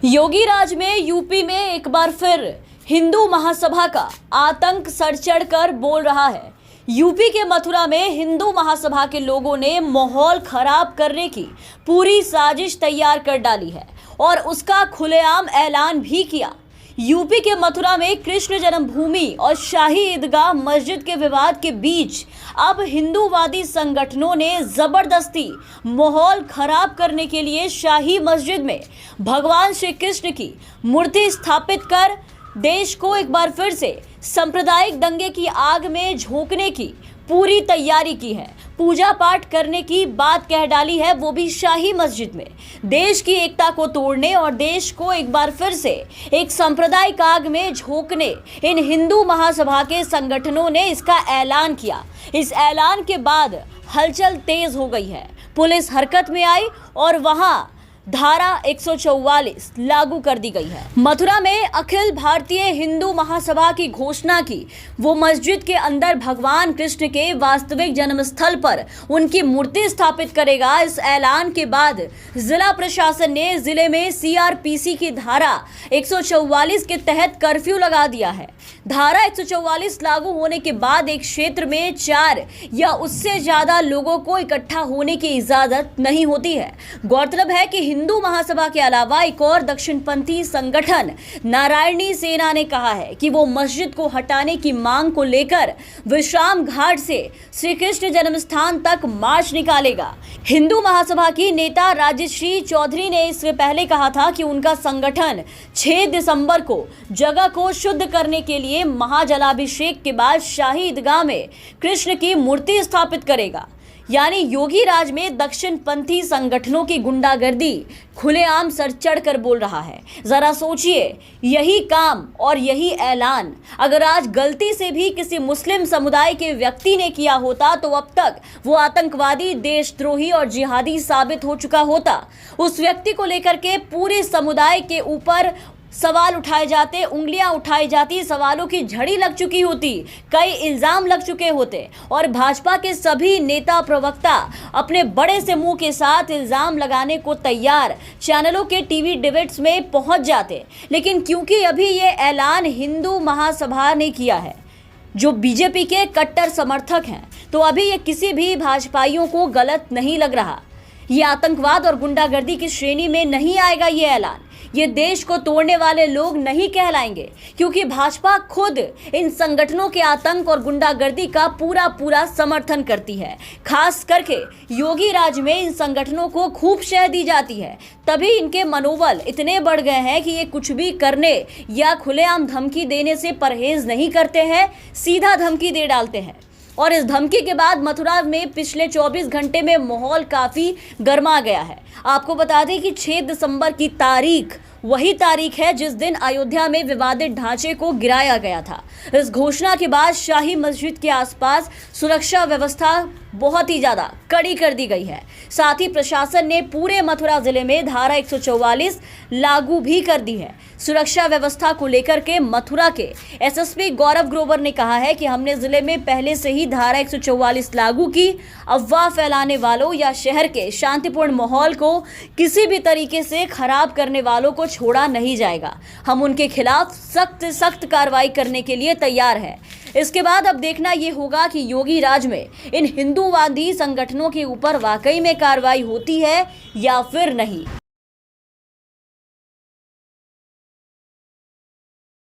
योगी राज में यूपी में एक बार फिर हिंदू महासभा का आतंक सर चढ़कर बोल रहा है। यूपी के मथुरा में हिंदू महासभा के लोगों ने माहौल खराब करने की पूरी साजिश तैयार कर डाली है और उसका खुलेआम ऐलान भी किया। यूपी के मथुरा में कृष्ण जन्मभूमि और शाही ईदगाह मस्जिद के विवाद के बीच अब हिंदूवादी संगठनों ने जबरदस्ती माहौल खराब करने के लिए शाही मस्जिद में भगवान श्री कृष्ण की मूर्ति स्थापित कर देश को एक बार फिर से सांप्रदायिक दंगे की आग में झोंकने की पूरी तैयारी की है। पूजा पाठ करने की बात कह डाली है, वो भी शाही मस्जिद में। देश की एकता को तोड़ने और देश को एक बार फिर से एक सांप्रदायिक आग में झोंकने इन हिंदू महासभा के संगठनों ने इसका ऐलान किया। इस ऐलान के बाद हलचल तेज हो गई है। पुलिस हरकत में आई और वहां धारा 144 लागू कर दी गई है। मथुरा में अखिल भारतीय हिंदू महासभा की घोषणा की। वो मस्जिद के अंदर भगवान कृष्ण के वास्तविक जन्म स्थल पर उनकी मूर्ति स्थापित करेगा। इस ऐलान के बाद जिला प्रशासन ने जिले में सीआरपीसी की धारा 144 के तहत कर्फ्यू लगा दिया है। धारा 144 लागू होने के बाद एक क्षेत्र में 4 या उससे ज्यादा लोगों को इकट्ठा होने की इजाजत नहीं होती है। गौरतलब है कि हिंदू महासभा के अलावा एक और दक्षिणपंथी संगठन नारायणी सेना ने कहा है कि वो मस्जिद को हटाने की मांग को लेकर विश्राम घाट से श्री कृष्ण जन्म स्थान तक मार्च निकालेगा। हिंदू महासभा की नेता राजश्री चौधरी ने इससे पहले कहा था कि उनका संगठन 6 दिसंबर को जगह को शुद्ध करने के लिए महाजलाभिषेक के बाद शाही ईदगाह में कृष्ण की मूर्ति स्थापित करेगा। यानी योगी राज में दक्षिणपंथी संगठनों की गुंडागर्दी खुलेआम सर चढ़कर बोल रहा है। जरा सोचिए, यही काम और यही ऐलान अगर आज गलती से भी किसी मुस्लिम समुदाय के व्यक्ति ने किया होता तो अब तक वो आतंकवादी, देशद्रोही और जिहादी साबित हो चुका होता। उस व्यक्ति को लेकर के पूरे समुदाय के ऊपर सवाल उठाए जाते, उंगलियां उठाई जाती, सवालों की झड़ी लग चुकी होती, कई इल्जाम लग चुके होते और भाजपा के सभी नेता प्रवक्ता अपने बड़े से मुंह के साथ इल्जाम लगाने को तैयार चैनलों के टीवी डिबेट्स में पहुंच जाते। लेकिन क्योंकि अभी ये ऐलान हिंदू महासभा ने किया है जो बीजेपी के कट्टर समर्थक हैं, तो अभी ये किसी भी भाजपाइयों को गलत नहीं लग रहा। ये आतंकवाद और गुंडागर्दी की श्रेणी में नहीं आएगा। ये ऐलान ये देश को तोड़ने वाले लोग नहीं कहलाएंगे, क्योंकि भाजपा खुद इन संगठनों के आतंक और गुंडागर्दी का पूरा समर्थन करती है। खास करके योगी राज में इन संगठनों को खूब शह दी जाती है, तभी इनके मनोबल इतने बढ़ गए हैं कि ये कुछ भी करने या खुलेआम धमकी देने से परहेज नहीं करते हैं, सीधा धमकी दे डालते हैं। और इस धमकी के बाद मथुरा में पिछले 24 घंटे में माहौल काफ़ी गर्मा गया है। आपको बता दें कि 6 दिसंबर की तारीख वही तारीख है जिस दिन अयोध्या में विवादित ढांचे को गिराया गया था। इस घोषणा के बाद शाही मस्जिद के आसपास सुरक्षा व्यवस्था बहुत ही ज़्यादा कड़ी कर दी गई है। साथ ही प्रशासन ने पूरे मथुरा जिले में धारा 144 लागू भी कर दी है। सुरक्षा व्यवस्था को लेकर के मथुरा के एसएसपी गौरव ग्रोवर ने कहा है कि हमने जिले में पहले से ही धारा 144 लागू की। अफवाह फैलाने वालों या शहर के शांतिपूर्ण माहौल को किसी भी तरीके से खराब करने वालों को छोड़ा नहीं जाएगा। हम उनके खिलाफ सख्त कार्रवाई करने के लिए तैयार है। इसके बाद अब देखना ये होगा कि योगी राज में इन हिंदूवादी संगठनों के ऊपर वाकई में कार्रवाई होती है या फिर नहीं।